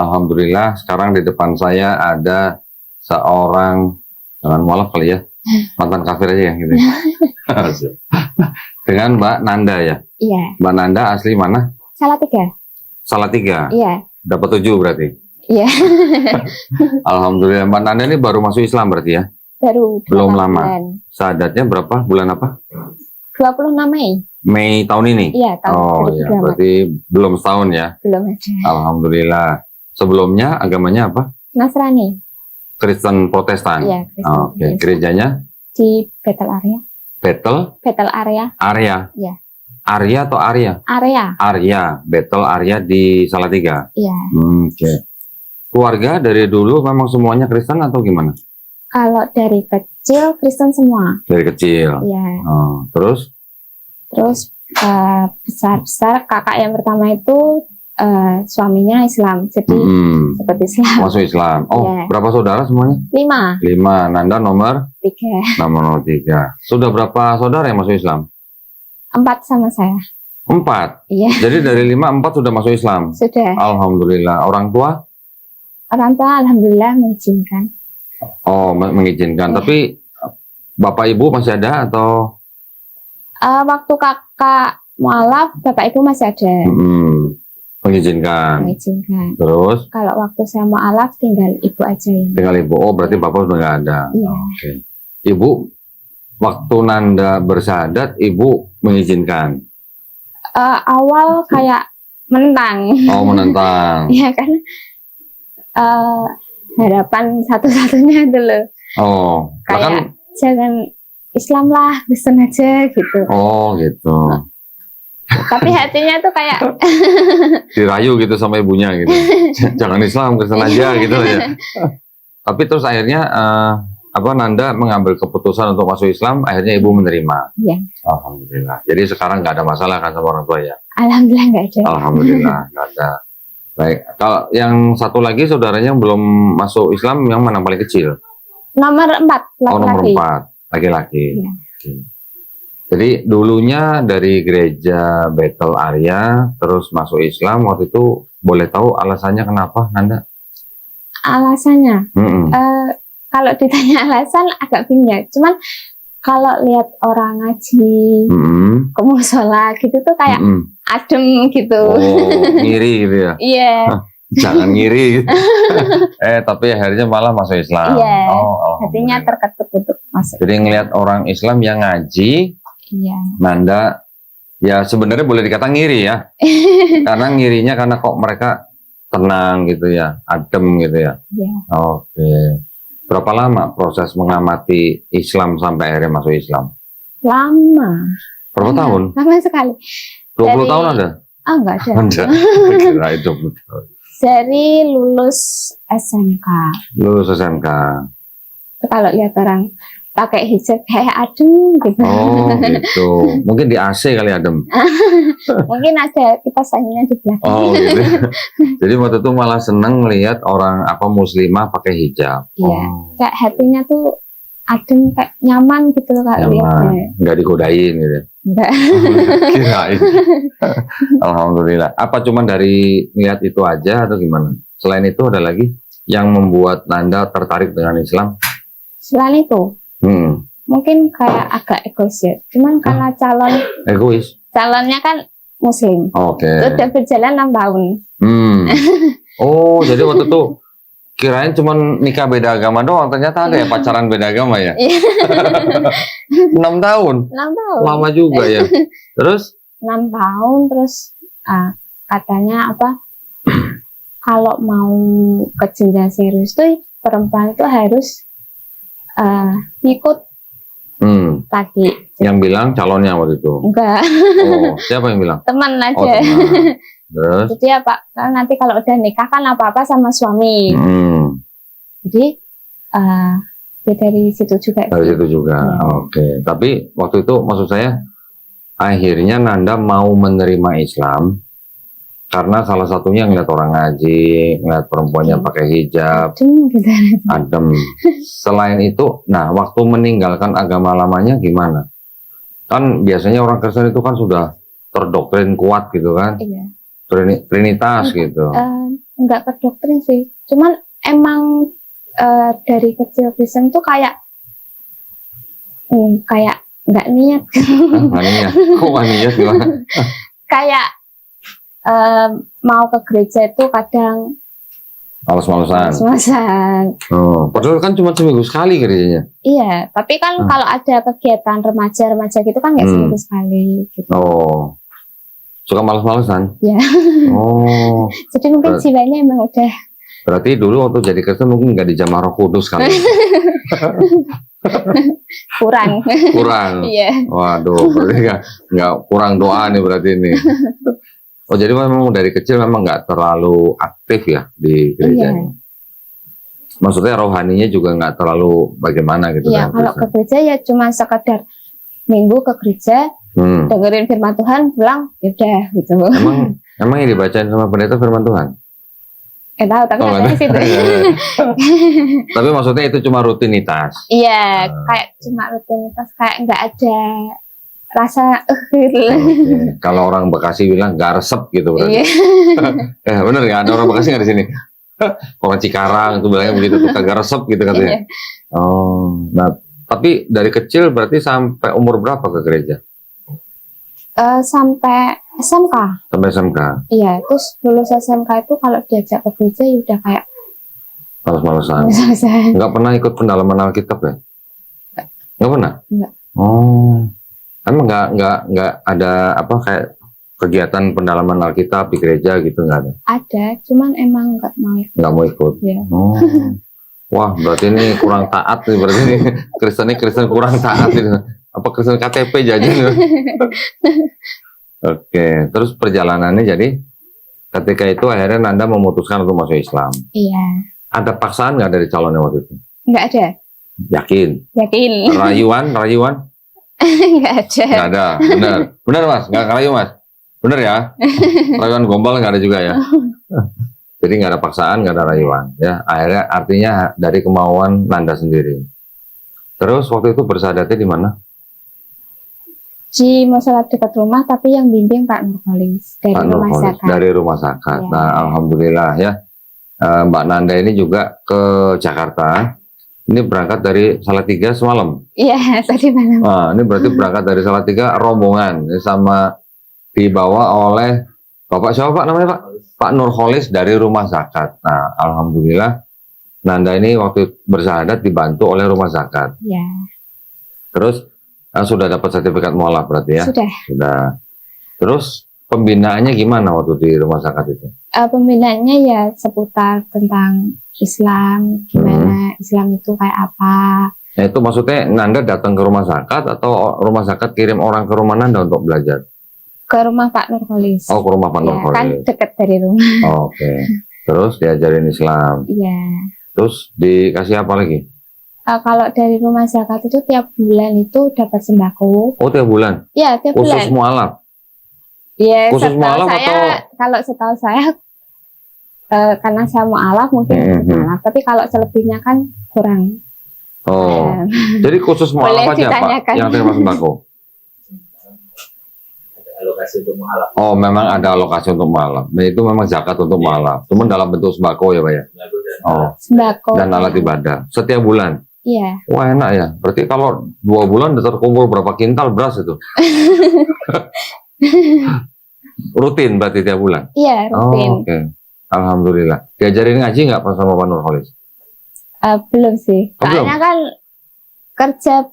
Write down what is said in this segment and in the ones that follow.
Alhamdulillah sekarang di depan saya ada seorang, jangan mualaf kali ya, mantan kafir aja ya gitu. Dengan Mbak Nanda ya. Iya. Mbak Nanda asli mana? Salatiga. Salatiga. Iya. Dapat 7 berarti. Iya. Alhamdulillah. Mbak Nanda ini baru masuk Islam berarti ya? Baru Belum 8 lama. bulan. Syahadatnya berapa? Bulan apa? 26 Mei. Mei tahun ini? Iya, tahun Oh ya, berarti belum setahun ya? belum ada. Alhamdulillah. Sebelumnya agamanya apa? Nasrani. Kristen Protestan? Iya, Kristen Oke. Protestan. Gerejanya? Di Betel Area. Betel Area. Arya? Iya. Arya atau Arya? Area. Arya. Betel Arya di Salatiga? Iya. Oke. Keluarga dari dulu memang semuanya Kristen atau gimana? Kalau dari kecil Kristen semua. Dari kecil? Iya. Oh, terus? Terus besar-besar kakak yang pertama itu suaminya Islam. Jadi seperti Islam. Masuk Islam. Oh, Iya. berapa saudara semuanya? 5. 5. Nanda nomor 3. nomor 3. Sudah berapa saudara yang masuk Islam? 4 sama saya. 4. Iya. Jadi dari 5, 4 sudah masuk Islam. Sudah. Alhamdulillah. Orang tua? Orang tua alhamdulillah mengizinkan. Oh, mengizinkan. Iya. Tapi bapak ibu masih ada atau? Waktu kakak mualaf, bapak ibu masih ada. Mengizinkan. Mengizinkan. Terus? Kalau waktu saya mualaf tinggal ibu aja yang. Tinggal ibu. Oh, berarti bapak sudah nggak ada. Iya. Oke. Ibu, waktu Nanda bersyahadat, ibu mengizinkan. Awal kayak menentang. Oh, menentang. Iya kan. Harapan satu-satunya dulu. Oh, Kayak bahkan. jangan Islam lah, Kristen aja gitu. Oh, gitu. Tapi hatinya tuh kayak Dirayu gitu sama ibunya gitu. Jangan Islam, Kristen aja gitu ya. Tapi terus akhirnya Nanda mengambil keputusan untuk masuk Islam, akhirnya ibu menerima. Iya. Alhamdulillah. Jadi sekarang nggak ada masalah kan sama orang tua ya? Alhamdulillah nggak ada. Alhamdulillah nggak ada. Baik. Kalau yang satu lagi saudaranya yang belum masuk Islam, yang mana paling kecil? Nomor 4 Oh, nomor laki-laki. 4 laki-laki. Iya. Oke. Jadi dulunya dari gereja Betel Arya terus masuk Islam, waktu itu boleh tahu alasannya kenapa, Nanda? Alasannya, kalau ditanya alasan agak bingung. Cuman kalau lihat orang ngaji, ke musola gitu tuh kayak adem gitu. Oh, ngiri gitu ya? Iya. Jangan ngiri gitu. Tapi akhirnya malah masuk Islam. Iya. Oh, Hatinya terketuk untuk masuk. jadi ngelihat orang Islam yang ngaji, Iya. Nanda ya sebenarnya boleh dikata ngiri ya. Karena ngirinya karena kok mereka tenang gitu ya, adem gitu ya. Iya. Oke. Berapa lama proses mengamati Islam sampai akhirnya masuk Islam? Lama. Berapa tahun? Lama sekali. 20 tahun ada? Enggak ada. Enggak. Kirain 20 tahun. Dari lulus SMK. Lulus SMK. Kalau lihat orang pakai hijab kayak adem gitu. Oh gitu. Mungkin di AC kali adem. Mungkin ada kipas anginnya di belakang. Oh gitu. Jadi waktu itu malah seneng lihat orang muslimah pakai hijab. Iya. Oh, Kayak hatinya tuh adem, kayak nyaman gitu loh kalau lihatnya. nggak digodain gitu. Enggak. Kirain. Alhamdulillah. Apa cuma dari lihat itu aja atau gimana? Selain itu ada lagi yang membuat Nanda tertarik dengan Islam? Selain itu, mungkin kayak agak egois ya. Cuman karena calonnya kan Muslim. Oke. Udah berjalan 6 tahun. Oh, jadi waktu itu kirain cuma nikah beda agama doang, ternyata ada ya pacaran beda agama ya? 6 tahun? 6 tahun. Lama juga ya. Terus? 6 tahun, terus katanya kalau mau ke jenjang serius tuh perempuan itu harus ngikut lagi. Yang bilang calonnya waktu itu? Enggak. Oh, siapa yang bilang? Teman aja. Oh, teman. Terus? Jadi nanti kalau udah nikah kan apa-apa sama suami. Jadi ya dari situ juga. Dari situ juga. Ya. Oke. Tapi waktu itu maksud saya akhirnya Nanda mau menerima Islam karena salah satunya ngeliat orang ngaji, ngeliat perempuannya pakai hijab, adem. Selain itu, nah waktu meninggalkan agama lamanya gimana? Kan biasanya orang Kristen itu kan sudah terdoktrin kuat gitu kan, Iya. Trinitas gitu. enggak ke doktrin sih. Cuman emang dari kecil Kristen tuh kayak nggak niat. Nggak niat? Kok nggak niat gimana? Kayak mau ke gereja itu kadang males-malesan. Oh, padahal kan cuma seminggu sekali gerejanya. Iya, tapi kan kalau ada kegiatan remaja gitu kan nggak seminggu sekali. Gitu. Oh, suka males-malesan? Iya. Oh. Jadi mungkin jiwanya emang udah. Berarti dulu waktu jadi Kristen mungkin nggak dijamah Roh Kudus kali. Kurang. Iya. Waduh, berarti nggak kurang doa nih berarti ini. Oh, jadi memang dari kecil memang nggak terlalu aktif ya di gereja. Iya. Maksudnya rohaninya juga nggak terlalu bagaimana gitu. Iya, kalau ke gereja ya cuma sekedar minggu ke gereja, dengerin firman Tuhan, pulang, yaudah gitu. Emang yang dibacain sama pendeta firman Tuhan? Tahu, tapi katanya sih. Tapi maksudnya itu cuma rutinitas. Iya, kayak cuma rutinitas, kayak nggak ada rasa gitu. Kalau orang Bekasi bilang gak resep gitu berarti. Bener ya, ada orang Bekasi nggak di sini? Orang Cikarang itu bilangnya begitu, tuh kagak resep gitu katanya. Oh, nah tapi dari kecil berarti sampai umur berapa ke gereja? Sampai SMK. Sampai SMK. Iya, terus lulus SMK itu kalau diajak ke gereja ya udah kayak males-malesan. Nggak pernah ikut pendalaman Alkitab ya? Nggak pernah? Nggak. Oh. Emang nggak ada apa kayak kegiatan pendalaman Alkitab di gereja gitu, nggak ada? Ada, cuman emang nggak mau ikut. Nggak mau ikut? Ya. Oh. Wah, berarti ini kurang taat nih, berarti ini Kristen kurang taat gitu. Apa Kristen KTP jajan? Oke, terus perjalanannya jadi ketika itu akhirnya Nanda memutuskan untuk masuk Islam. Iya. Ada paksaan nggak dari calonnya waktu itu? Nggak ada. Yakin? Rayuan? Nggak ada, benar Mas, nggak ngerayu Mas, benar ya, rayuan gombal nggak ada juga ya, jadi nggak ada paksaan, nggak ada rayuan, ya akhirnya artinya dari kemauan Nanda sendiri. Terus waktu itu bersahadatnya di mana? Di masalah dekat rumah, tapi yang bimbing Pak Nurholis dari Rumah Sakat. Ya. Nah, alhamdulillah ya, Mbak Nanda ini juga ke Jakarta. Ini berangkat dari Salatiga semalam. Iya, tadi malam. Nah, ini berarti berangkat dari Salatiga rombongan sama dibawa oleh Bapak siapa Pak namanya Pak? Pak Nurholis dari Rumah Zakat. Nah, alhamdulillah Nanda ini waktu bersahadat dibantu oleh Rumah Zakat. Iya. Terus sudah dapat sertifikat mualaf berarti ya? Sudah. Terus pembinaannya gimana waktu di Rumah Zakat itu? Pembinaannya ya seputar tentang Islam, gimana Islam itu kayak apa. Nah, itu maksudnya Nanda datang ke Rumah Zakat atau Rumah Zakat kirim orang ke rumah Nanda untuk belajar? Ke rumah Pak Nurholis. Oh, ke rumah Pak Nurholis. Kan dekat dari rumah. Oh, oke. Terus diajarin Islam. Iya. Terus dikasih apa lagi? Kalau dari Rumah Zakat itu tiap bulan itu dapat sembako. Oh, tiap bulan? Iya, tiap bulan. Khusus mualaf? Iya, khusus mualaf kalau setahu saya karena saya mualaf mungkin mualaf, tapi kalau selebihnya kan kurang. Oh, jadi khusus mualaf aja Pak yang terima sembako? Alokasi untuk mualaf. Oh, memang ada alokasi untuk mualaf. Nah, itu memang zakat untuk mualaf. Cuman dalam bentuk sembako ya Pak ya? Oh, sembako. Dan alat ibadah. Setiap bulan? Iya. Wah, enak ya. Berarti kalau 2 bulan udah terkumpul berapa kintal beras itu? Rutin berarti tiap bulan? Iya, rutin. Oh, oke. Alhamdulillah. Diajarin ngaji nggak Pak sama Pak Nurholis? Belum sih. Soalnya kan kerja.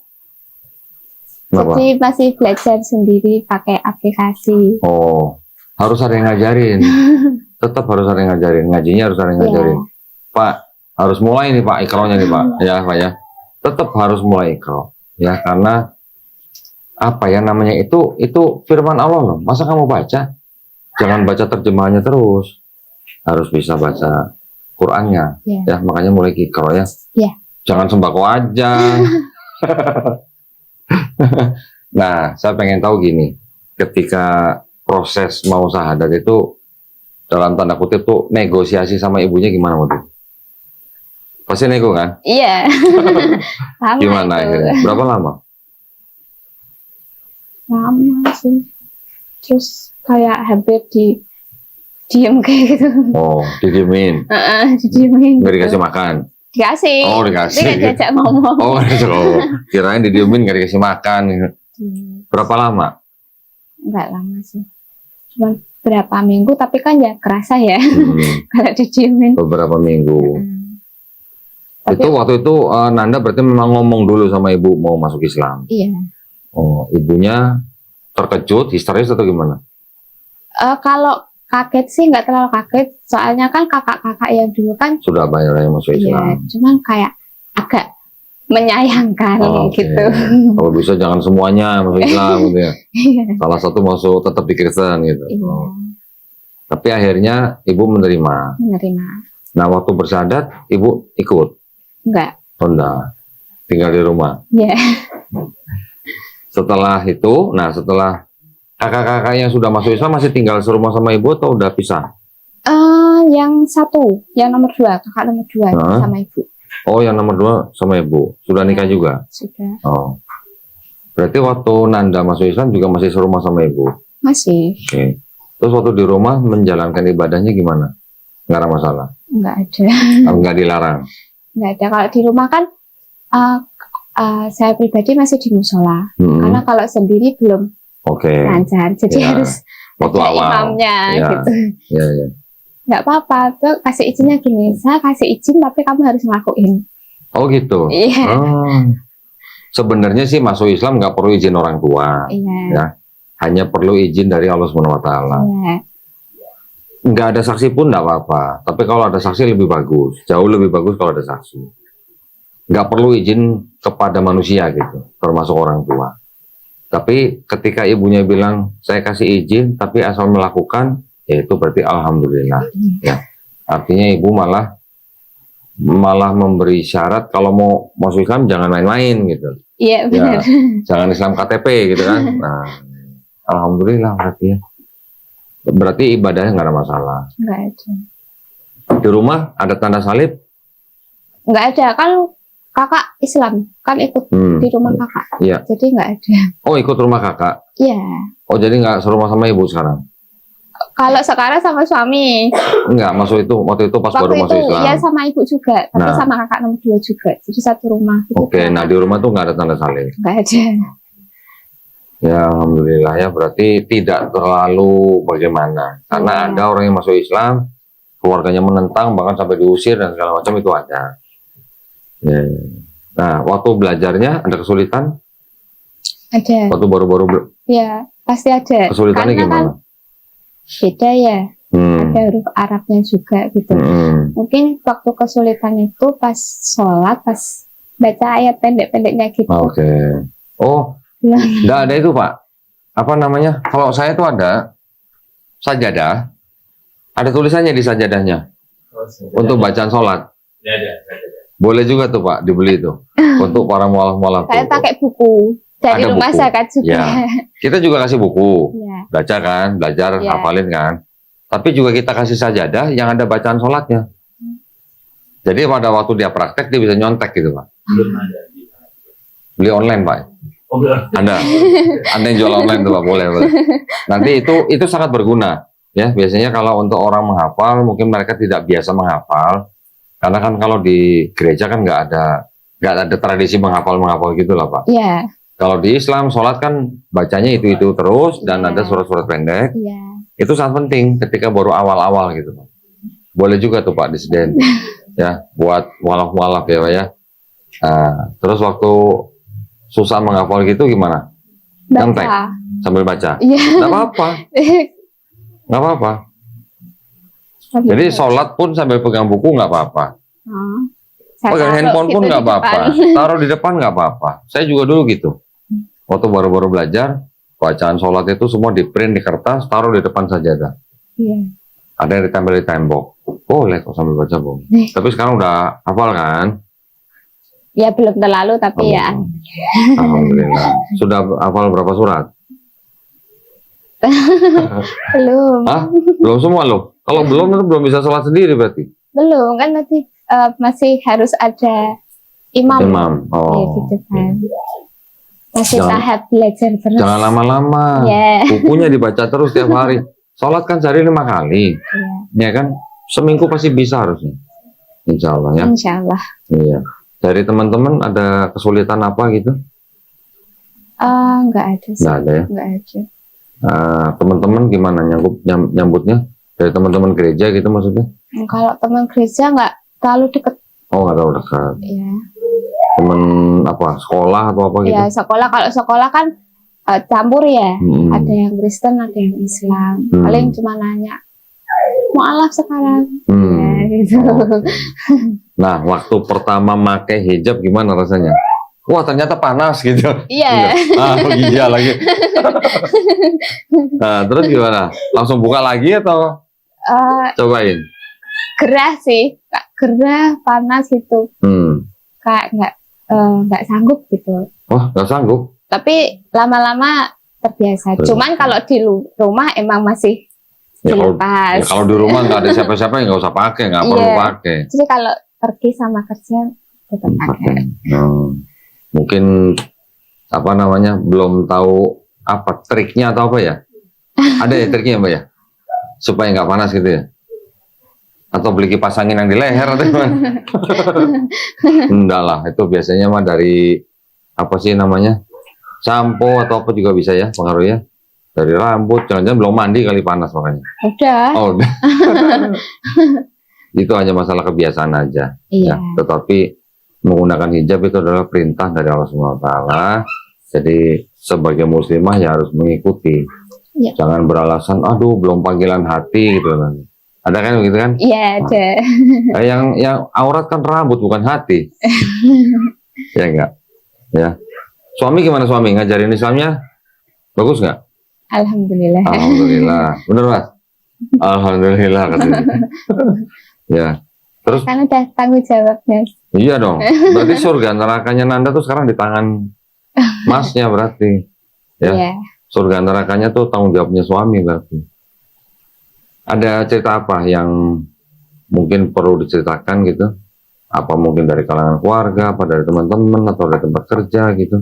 Jadi masih belajar sendiri pakai aplikasi. Oh, harus ada yang ngajarin. Tetap harus ada yang ngajarin. Ngajinya harus ada yang ngajarin. Pak, harus mulai nih Pak ikronya nih Pak. Ya Pak ya. Tetap harus mulai ikro. Ya, karena apa ya namanya itu firman Allah loh. Masa kamu baca? Jangan baca terjemahannya terus. Harus bisa baca Qur'annya. Ya, makanya mulai ikro ya. Jangan sembako aja. Nah, saya pengen tahu gini, ketika proses mau syahadat itu dalam tanda kutip tuh negosiasi sama ibunya gimana waktu itu? Pasti nego kan? Iya. Gimana akhirnya? Berapa lama? Lama sih. Terus kayak hampir diem kayak gitu. Oh, didiemin. Didiemin. Nggak dikasih makan. Dikasih. Oh, dikasih. Dia nggak diajak ngomong. Oh, kirain didiemin nggak dikasih makan. Berapa lama? Nggak lama sih. Cuma berapa minggu, tapi kan ya kerasa ya. Kalau didiemin. Beberapa minggu. Tapi, itu waktu itu Nanda berarti memang ngomong dulu sama ibu mau masuk Islam. Iya. Oh, ibunya terkejut, histeris atau gimana? Kalau kaget sih nggak terlalu kaget, soalnya kan kakak-kakak yang dulu kan sudah banyak yang masuk Islam. Iya, cuman kayak agak menyayangkan gitu. Kalau bisa jangan semuanya masuk Islam gitu ya. Salah satu masuk tetap di Kristen gitu. Iya. Tapi akhirnya ibu menerima. Nah, waktu bersyahadat ibu ikut? Enggak. Oh, enggak. Tinggal di rumah. Iya. Setelah itu, setelah kakak-kakak yang sudah masuk Islam masih tinggal serumah sama ibu atau udah pisah? Yang satu, yang nomor 2, kakak nomor 2 sama ibu. Oh, yang nomor 2 sama ibu. Sudah nikah juga? Sudah. Oh. Berarti waktu Nanda masuk Islam juga masih serumah sama ibu? Masih. Oke. Terus waktu di rumah menjalankan ibadahnya gimana? Nggak ada masalah? Nggak ada. Nggak dilarang? Nggak ada. Kalau di rumah kan saya pribadi masih di musola. Karena kalau sendiri belum lancar. Jadi harus waktu ada awal imamnya gitu. Iya. Nggak apa-apa, tuh kasih izinnya gini, saya kasih izin tapi kamu harus ngelakuin. Oh gitu? Iya. Sebenarnya sih masuk Islam nggak perlu izin orang tua. Iya. Ya. Hanya perlu izin dari Allah SWT. Iya. Nggak ada saksi pun nggak apa-apa, tapi kalau ada saksi lebih bagus, jauh lebih bagus kalau ada saksi. Nggak perlu izin kepada manusia gitu, termasuk orang tua. Tapi ketika ibunya bilang, saya kasih izin, tapi asal melakukan, ya itu berarti alhamdulillah. Ya. Artinya ibu malah memberi syarat kalau mau masuk Islam jangan main-main gitu. Iya benar. Ya, jangan Islam KTP gitu kan. Nah, alhamdulillah berarti ya. Berarti ibadahnya nggak ada masalah. Nggak ada. Di rumah ada tanda salib? Nggak ada, kan kakak Islam, kan ikut di rumah kakak. Iya. Jadi nggak ada. Oh, ikut rumah kakak? Iya. Oh, jadi nggak serumah sama ibu sekarang? Kalau sekarang sama suami. Enggak, waktu itu pas baru masuk Islam. Iya sama ibu juga, tapi sama kakak nomor 2 juga. Jadi satu rumah. Oke, nah di rumah tuh nggak ada tanda salib? Nggak ada. Ya, alhamdulillah ya. Berarti tidak terlalu bagaimana. Karena ada orang yang masuk Islam, keluarganya menentang, bahkan sampai diusir dan segala macam itu ada. Ya. Nah, waktu belajarnya ada kesulitan? Ada. Waktu baru-baru Ya, pasti ada. Kesulitannya karena gimana? Kan beda ya. Ada huruf Arabnya juga gitu. Mungkin waktu kesulitan itu pas sholat, pas baca ayat pendek-pendeknya gitu. Oke. Oh, nggak ada itu Pak. Apa namanya? Kalau saya tuh ada sajadah. Ada tulisannya di sajadahnya. Untuk bacaan sholat. Boleh juga tuh Pak, dibeli itu. Untuk para mualaf-mualaf. Saya pakai buku. Dari ada rumah buku. zakat juga. Ya. Kita juga kasih buku. Ya. Baca kan, belajar, hafalin kan. Tapi juga kita kasih sajadah yang ada bacaan sholatnya. Jadi pada waktu dia praktek, dia bisa nyontek gitu Pak. Beli online Pak. Anda yang jual online tuh Pak, boleh. Nanti itu sangat berguna. Ya, biasanya kalau untuk orang menghafal, mungkin mereka tidak biasa menghafal. Karena kan kalau di gereja kan nggak ada tradisi menghafal gitu lah Pak. Iya. Kalau di Islam sholat kan bacanya itu terus dan ada surat-surat pendek. Iya. Itu sangat penting ketika baru awal-awal gitu Pak. Boleh juga tuh Pak disediain ya buat mualaf-mualaf ya Pak ya. Nah, terus waktu susah menghafal gitu gimana? Nyontek sambil baca. Iya. Nggak apa-apa. Nggak apa-apa. Jadi sholat pun sambil pegang buku nggak apa-apa. Pegang handphone pun nggak apa-apa. Taruh di depan nggak apa-apa. Saya juga dulu gitu. Waktu baru-baru belajar, bacaan sholat itu semua di print di kertas, taruh di depan sajadah. Iya. Ada yang ditempel di tembok. Boleh kok sambil baca Bu. Tapi sekarang udah hafal kan? Ya belum terlalu tapi ya. Alhamdulillah. Sudah hafal berapa surat? Belum. Hah? Belum semua loh. Kalau belum itu belum bisa sholat sendiri berarti. Belum kan nanti masih harus ada imam. Oh. Ya, gitu kan. Masih tahap belajar terus. Jangan lama-lama. Yeah. Bukunya dibaca terus tiap hari. sholat kan sehari 5 kali, ya kan? Seminggu pasti bisa harusnya, insya Allah ya. Insya Allah. Iya. Dari teman-teman ada kesulitan apa gitu? Nggak ada sih. Nggak ada ya? Nggak ada. Teman-teman gimana nyambutnya? Dari teman-teman gereja gitu maksudnya? Kalau teman gereja nggak terlalu deket. Oh, nggak terlalu dekat. Iya. Teman apa? Sekolah atau apa gitu? Iya, sekolah. Kalau sekolah kan campur ya. Ada yang Kristen, ada yang Islam. Paling cuma nanya, mualaf sekarang. Ya, gitu. Nah, waktu pertama pakai hijab gimana rasanya? Wah, ternyata panas gitu. Iya. Iya lagi. Nah, terus gimana? Langsung buka lagi atau cobain? Gerah sih, gerah, panas gitu. Kayak nggak sanggup gitu. Oh, nggak sanggup? Tapi lama-lama terbiasa. Cuman kalau di rumah emang masih dilepas. Kalau di rumah nggak ada siapa-siapa nggak usah pakai, nggak perlu pakai. Jadi kalau pergi sama kerja tetap pakai. Mungkin apa namanya belum tahu apa triknya atau apa ya? Ada ya triknya Mbak ya? Supaya nggak panas gitu ya? Atau beli kipas angin yang di leher atau gimana? Enggak lah, itu biasanya mah dari apa sih namanya? Sampo atau apa juga bisa ya pengaruhnya. Dari rambut, jangan-jangan belum mandi kali panas makanya. Udah. Oh, udah. Itu hanya masalah kebiasaan aja. Iya. Ya, tetapi menggunakan hijab itu adalah perintah dari Allah SWT. Jadi sebagai muslimah ya harus mengikuti. Ya. Jangan beralasan, aduh belum panggilan hati gitu. Ada kan begitu kan? Iya ada. Nah, yang aurat kan rambut bukan hati. Ya enggak? Ya. Suami gimana suami? Ngajarin Islamnya bagus nggak? Alhamdulillah. Alhamdulillah. Bener Mas? Alhamdulillah katanya. Ya. Terus kan udah tanggung jawabnya. iya dong. Berarti surga nerakanya Nanda tuh sekarang di tangan Masnya berarti. Ya. Yeah. Surga nerakanya tuh tanggung jawabnya suami berarti. Ada cerita apa yang mungkin perlu diceritakan gitu? Apa mungkin dari kalangan keluarga, apa dari teman-teman atau dari tempat kerja gitu?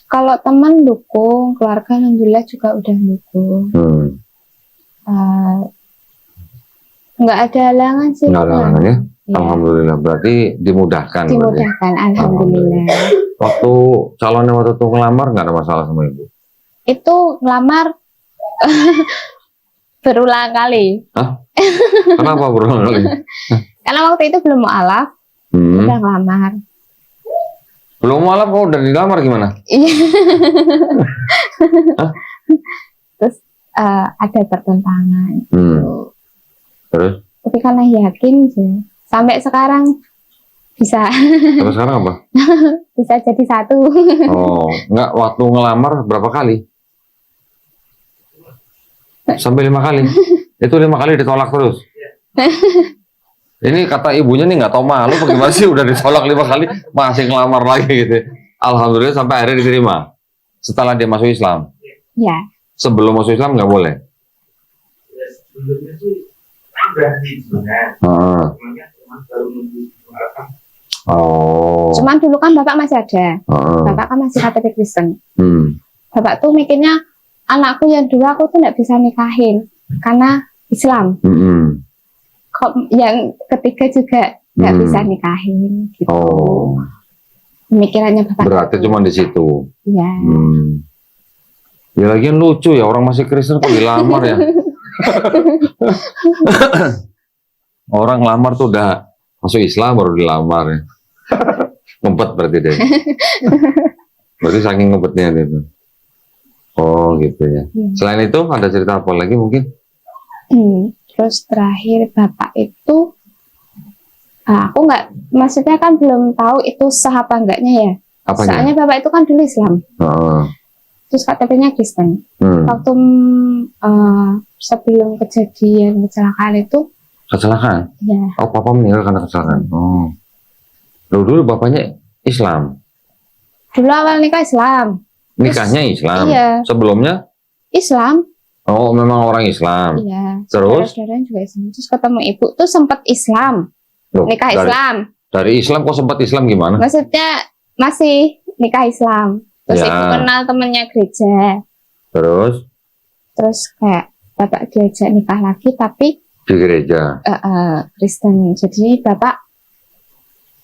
Kalau teman dukung, keluarga alhamdulillah juga udah dukung. Nggak ada halangan sih. Nggak ada halangan ya? Ya. Alhamdulillah, berarti dimudahkan. Dimudahkan, alhamdulillah. Waktu calonnya waktu itu ngelamar nggak ada masalah sama ibu? Itu ngelamar berulang kali. Hah? Kenapa berulang kali? Karena waktu itu belum mualaf, udah ngelamar. Belum mualaf kok udah dilamar gimana? Iya. Terus ada pertentangan. Terus? Tapi karena yakin sih. Sampai sekarang bisa. Sampai sekarang apa? Bisa jadi satu. Oh, enggak, waktu ngelamar berapa kali? Sampai 5 kali. Itu 5 kali ditolak terus. Ini kata ibunya nih nggak tahu malu bagaimana sih udah ditolak 5 kali masih ngelamar lagi gitu. Alhamdulillah sampai akhirnya diterima. Setelah dia masuk Islam. Ya. Sebelum masuk Islam nggak boleh. Sebelumnya sih udah hijrah. Oh. Cuman dulu kan bapak masih ada. Bapak kan masih KTP Kristen. Bapak tuh mikirnya anakku yang dulu aku tuh nggak bisa nikahin karena Islam. Kok yang ketiga juga nggak bisa nikahin gitu. Oh. Pemikirannya bapak. Berarti cuma di situ. Iya. Ya lagian lucu ya orang masih Kristen kok dilamar ya. Orang lamar tuh udah masuk Islam baru dilamar ya. Ngumpet berarti deh. Berarti saking ngumpetnya gitu. Oh gitu ya. Selain itu ada cerita apa lagi mungkin? Terus terakhir bapak itu, aku nggak, maksudnya kan belum tahu itu sah apa enggaknya ya. Apanya? Soalnya bapak itu kan dulu Islam. Terus KTP-nya Kristen. Waktu sebelum kejadian kecelakaan itu. Kecelakaan? Ya. Oh, papa meninggal karena kecelakaan. Oh. Dulu bapaknya Islam. Dulu awal nikah Islam. Nikahnya Islam. Iya. Sebelumnya? Islam. Oh, memang orang Islam. Iya. Terus? Saudara juga Islam. Terus ketemu ibu tuh sempat Islam. Loh, nikah Islam. Dari Islam kok sempat Islam gimana? Maksudnya masih nikah Islam. Terus ya. ibu kenal temennya gereja. Terus kayak bapak diajak nikah lagi tapi di gereja. Kristen. Jadi bapak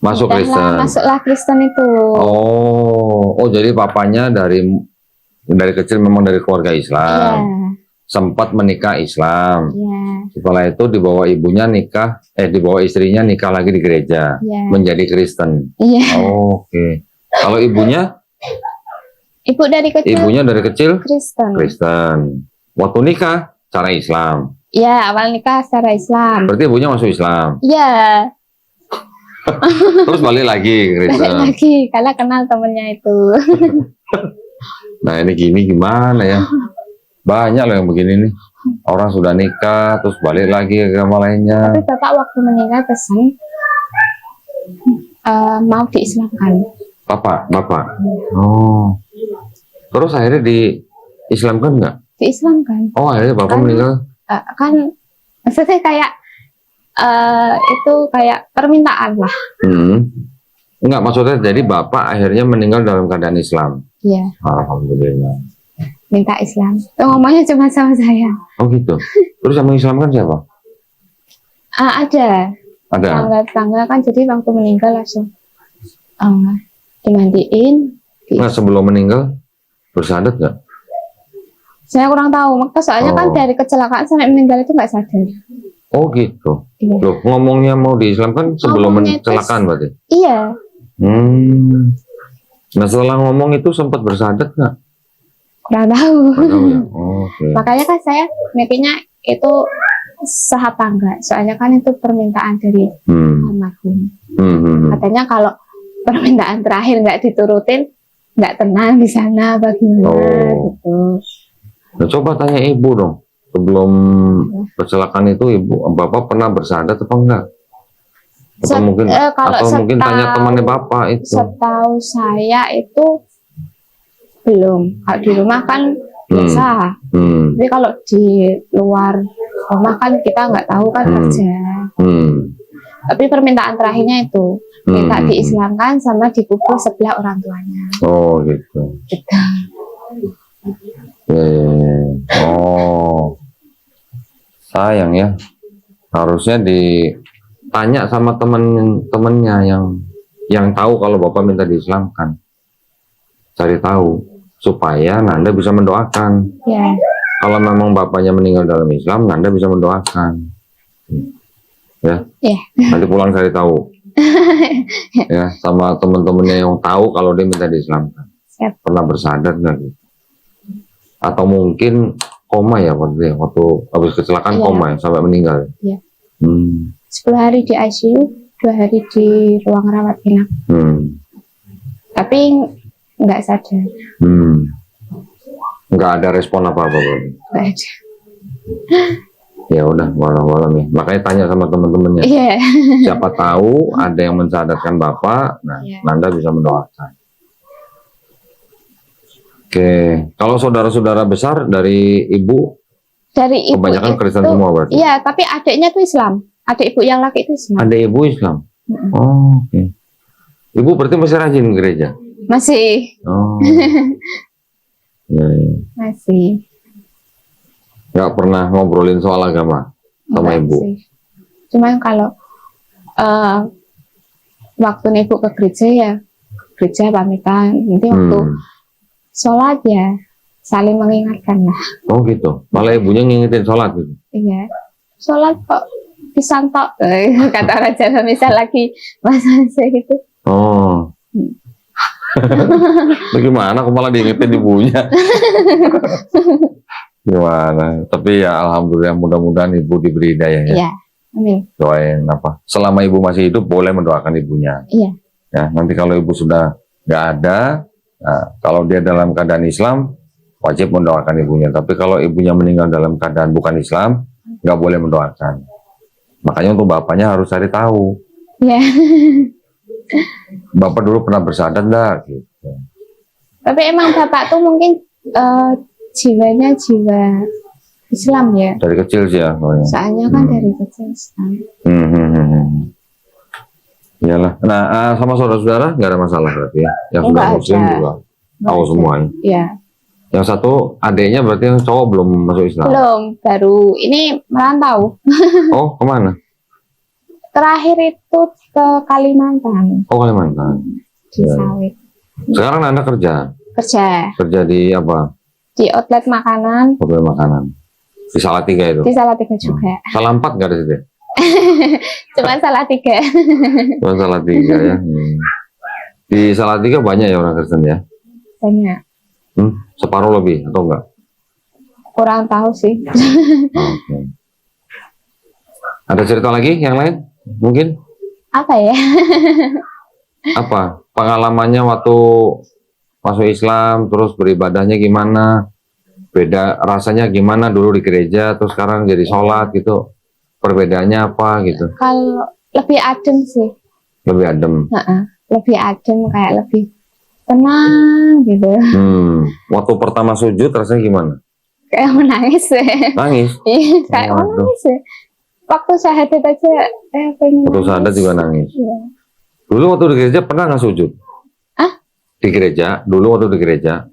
Masuk Kristen. Masuklah Kristen itu. Oh, jadi papanya dari kecil memang dari keluarga Islam. Iya. Sempat menikah Islam. Iya. Setelah itu dibawa ibunya dibawa istrinya nikah lagi di gereja. Iya. Menjadi Kristen. Iya. Oke. Kalau ibunya? Ibunya dari kecil Kristen. Kristen. Waktu nikah cara Islam. Iya, awal nikah secara Islam. Berarti ibunya masuk Islam. Iya. Terus balik lagi Kristen. Balik lagi karena kenal temennya itu. Nah ini gimana ya? Banyak loh yang begini nih. Orang sudah nikah terus balik lagi ke agama lainnya. Tapi bapak waktu meninggal pesan mau diislamkan. Bapak. Oh. Terus akhirnya diislamkan nggak? Diislamkan. Oh akhirnya bapak meninggal. Kan maksudnya kayak itu kayak permintaan lah. Enggak, maksudnya jadi bapak akhirnya meninggal dalam keadaan Islam. Iya. Alhamdulillah. Minta Islam. Tuh ngomongnya cuma sama saya. Oh gitu. Terus yang mengislamkan siapa? Ada. Tangga kan jadi waktu meninggal langsung dimandiin. Nah sebelum meninggal bersyahadat nggak? Saya kurang tahu. Maka soalnya kan dari kecelakaan sampai meninggal itu nggak sadar. Oh gitu. Iya. Loh, ngomongnya mau diislamkan sebelum kecelakaan berarti? Iya. Nah setelah ngomong itu sempat bersyahadat nggak? Kurang tahu. Ya? Okay. Makanya kan saya mikirnya itu sah apa enggak. Soalnya kan itu permintaan dari almarhum. Katanya kalau permintaan terakhir nggak diturutin, nggak tenang di sana bagaimana gitu. Nah, coba tanya ibu dong. Sebelum kecelakaan itu bapak pernah bersyahadat atau enggak? Atau mungkin tanya temannya bapak itu. Setahu saya itu belum. Kalau di rumah kan biasa. Tapi kalau di luar rumah kan kita nggak tahu kan kerja. Tapi permintaan terakhirnya itu minta diislamkan sama dikubur sebelah orang tuanya. Oh gitu. Oh, sayang ya. Harusnya ditanya sama temennya yang tahu kalau bapak minta diislamkan. Cari tahu supaya Nanda bisa mendoakan. Ya. Kalau memang bapaknya meninggal dalam Islam, Nanda bisa mendoakan. Ya. Nanti pulang cari tahu. Ya, sama teman-temannya yang tahu kalau dia minta diislamkan. Siap. Pernah bersyahadat nggak gitu? Atau mungkin koma ya waktu habis kecelakaan koma ya sampai meninggal. Iya. 10 hari di ICU, 2 hari di ruang rawat inap. Tapi nggak sadar. Nggak ada respon apa-apa. Nggak ada. Ya udah, walau ya. Makanya tanya sama teman-temannya. Iya. Siapa tahu ada yang mensyahadatkan bapak, nah Nanda bisa mendoakan. Oke, kalau saudara-saudara besar dari ibu kebanyakan Kristen semua berarti? Iya, tapi adiknya tuh Islam. Adik ibu yang laki itu Islam. Adik ibu Islam? Oh, oke. Ibu berarti masih rajin gereja? Masih. Oh. Masih. Nggak pernah ngobrolin soal agama sama ibu? Sih. Cuman kalau waktu ibu ke gereja pamitan. Nanti waktu sholat ya saling mengingatkan lah. Oh gitu. Malah ibunya ngingetin sholat gitu? Iya. Sholat kok disantok. Kata orang Jawa misal lagi masa-masa gitu. Oh. Bagaimana kok malah diingetin ibunya? Gimana? Tapi ya alhamdulillah mudah-mudahan ibu diberi hidayah ya. Iya. Amin. Doain apa? Selama ibu masih hidup boleh mendoakan ibunya. Iya. Ya, nanti kalau ibu sudah nggak ada, nah, kalau dia dalam keadaan Islam wajib mendoakan ibunya. Tapi kalau ibunya meninggal dalam keadaan bukan Islam, nggak boleh mendoakan. Makanya untuk bapaknya harus cari tahu. Iya. Bapak dulu pernah bersyahadat enggak? Gitu. Tapi emang bapak tuh mungkin jiwanya jiwa Islam ya. Dari kecil sih ya. Soalnya kan dari kecil Islam. Iyalah. Nah, sama saudara-saudara nggak ada masalah berarti ya. Yang sudah muslim juga tahu semuanya. Iya. Yang satu adiknya berarti yang cowok belum masuk Islam. Belum, baru ini merantau. Oh, kemana? Terakhir itu ke Kalimantan. Oh, Kalimantan. Di Ya. sawit. Sekarang Anda kerja Kerja di apa? di outlet makanan, Hotel makanan. Di Salatiga itu. di Salatiga juga. Salah 4 nggak ada situ? Cuma Salatiga. Cuma Salatiga ya. Di Salatiga banyak ya orang Kristen ya? Banyak. Separuh lebih atau enggak? Kurang tahu sih. Oke. Ada cerita lagi yang lain? Mungkin? Apa ya? Apa? Pengalamannya waktu masuk Islam, terus beribadahnya gimana? Beda rasanya gimana dulu di gereja, terus sekarang jadi sholat gitu? Perbedaannya apa gitu? Kalau lebih adem sih. Lebih adem. Lebih adem, kayak lebih tenang gitu. Waktu pertama sujud rasanya gimana? Kayak menangis ya. Nangis? Iya, kayak Waduh. menangis ya. Waktu syahadat aja pengen Waktu nangis. syahadat juga nangis. Iya. Dulu waktu di gereja pernah nggak sujud? Hah? Di gereja, dulu waktu di gereja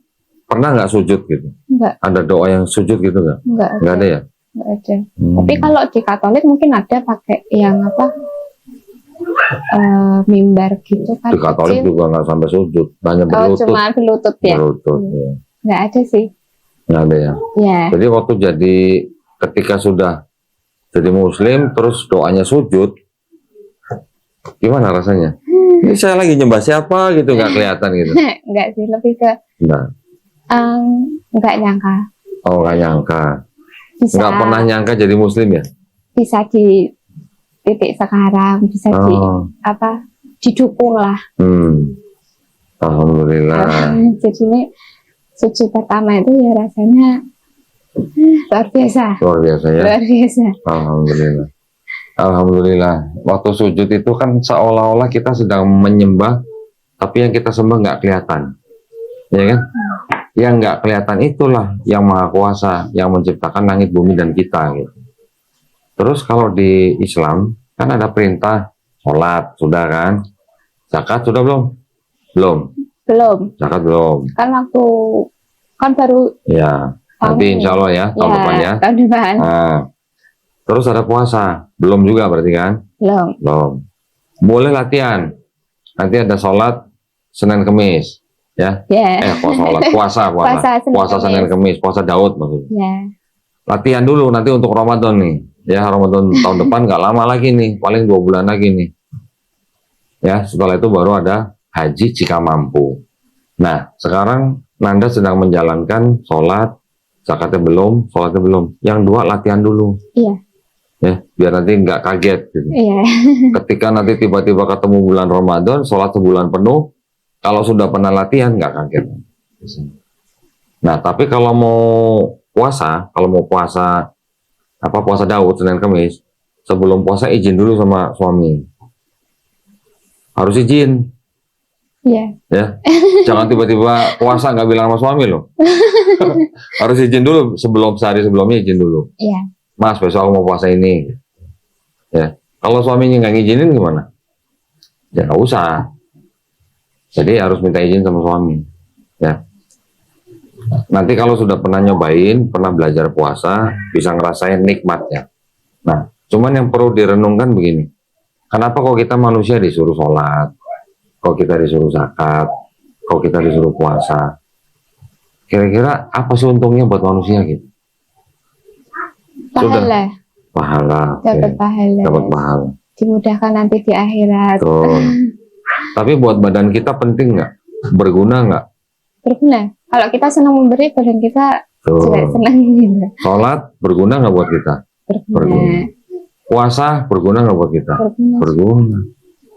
pernah nggak sujud gitu? Enggak, Ada doa yang sujud gitu nggak? Nggak ada ya? Enggak ada. Tapi kalau di Katolik mungkin ada pakai yang apa? Mimbar gitu kan. Di Katolik kecil. juga nggak sampai sujud, hanya Oh, berlutut. cuma berlutut ya. Berlutut, ya. Enggak ada sih. Nggak ada ya. Ya. Jadi waktu ketika sudah jadi Muslim, terus doanya sujud, gimana rasanya? Ini saya lagi nyembah siapa gitu, nggak kelihatan gitu. Enggak sih, lebih ke Nah, enggak nyangka oh nggak nyangka, bisa nggak pernah nyangka jadi Muslim ya. bisa di titik sekarang, bisa di Oh, apa? Didukung lah. Alhamdulillah. Jadi ini sujud pertama itu ya rasanya luar biasa. Luar biasa ya. Luar biasa. Alhamdulillah. Alhamdulillah. Waktu sujud itu kan seolah-olah kita sedang menyembah, tapi yang kita sembah nggak kelihatan, ya kan? Yang nggak kelihatan itulah yang Maha Kuasa, yang menciptakan langit, bumi dan kita. Gitu. Terus kalau di Islam kan ada perintah sholat, sudah kan? Zakat sudah belum? Belum. Belum. Zakat belum. Kan waktu kan baru Ya. Nanti insya Allah ya tahun depan ya. Tahun depan. Nah, terus ada puasa, belum juga berarti kan? Belum. Belum. Boleh latihan. Nanti ada sholat Senin Kemis, ya? Ya. Kok sholat? Puasa. Puasa Senin Kemis, puasa Daud maksudnya. Ya. Latihan dulu nanti untuk Ramadan nih. Ya, Ramadan tahun depan nggak lama lagi nih, paling 2 bulan lagi nih. Ya, setelah itu baru ada haji jika mampu. Nah, sekarang Nanda sedang menjalankan sholat, zakatnya belum, sholatnya belum. Yang 2 latihan dulu. Iya. Ya, biar nanti nggak kaget gitu. Iya. Ketika nanti tiba-tiba ketemu bulan Ramadan, sholat sebulan penuh, kalau sudah pernah latihan nggak kaget. Nah, tapi kalau mau puasa puasa Daud Senin Kemis, sebelum puasa izin dulu sama suami. Harus izin, Iya. ya. Jangan tiba-tiba puasa nggak bilang sama suami loh. Harus izin dulu sehari sebelumnya izin dulu. Iya. Mas, besok aku mau puasa ini. Ya. Kalau suaminya nggak ngizinin gimana? Ya nggak usah. Jadi harus minta izin sama suami. Ya. Nanti kalau sudah pernah nyobain, pernah belajar puasa, bisa ngerasain nikmatnya. Nah, cuman yang perlu direnungkan begini. Kenapa kok kita manusia disuruh sholat? Kok kita disuruh zakat? Kok kita disuruh puasa? Kira-kira apa sih untungnya buat manusia gitu? Pahala. Pahala. Dapat pahala. Dapat pahala. Dimudahkan nanti di akhirat. Betul. Tapi buat badan kita penting nggak? Berguna nggak? Berguna. Kalau kita senang memberi, badan kita Tuh. juga senang gitu. Sholat berguna nggak buat kita? Berguna. Puasa berguna nggak buat kita? Berguna. Berguna.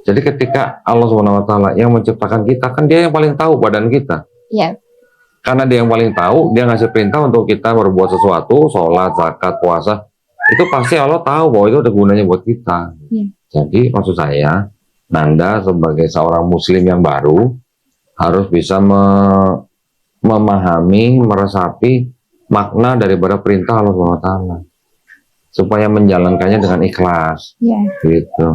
Jadi ketika Allah SWT yang menciptakan kita, kan dia yang paling tahu badan kita. Iya. Karena dia yang paling tahu, dia ngasih perintah untuk kita berbuat sesuatu, sholat, zakat, puasa. Itu pasti Allah tahu bahwa itu ada gunanya buat kita. Iya. Jadi maksud saya, Nanda sebagai seorang muslim yang baru, harus bisa memahami, meresapi makna daripada perintah Allah SWT. Supaya menjalankannya dengan ikhlas. Iya. Gitu.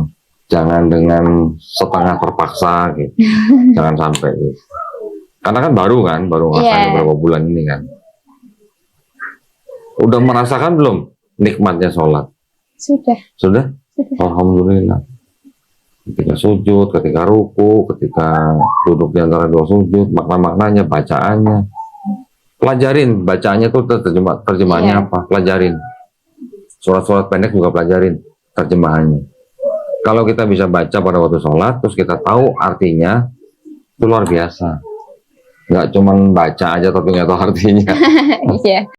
Jangan dengan setengah terpaksa gitu. Jangan sampai gitu. Karena kan baru ngerasain beberapa bulan ini kan. Udah merasakan belum nikmatnya sholat? Sudah. Sudah? Alhamdulillah. Ketika sujud, ketika ruku, ketika duduk di antara dua sujud, makna-maknanya, bacaannya. Pelajarin bacaannya tuh terjemahannya apa? Pelajarin. Surat-surat pendek juga pelajarin terjemahannya. Kalau kita bisa baca pada waktu sholat, terus kita tahu artinya, itu luar biasa. Nggak cuman baca aja tapi nggak tahu artinya. Iya.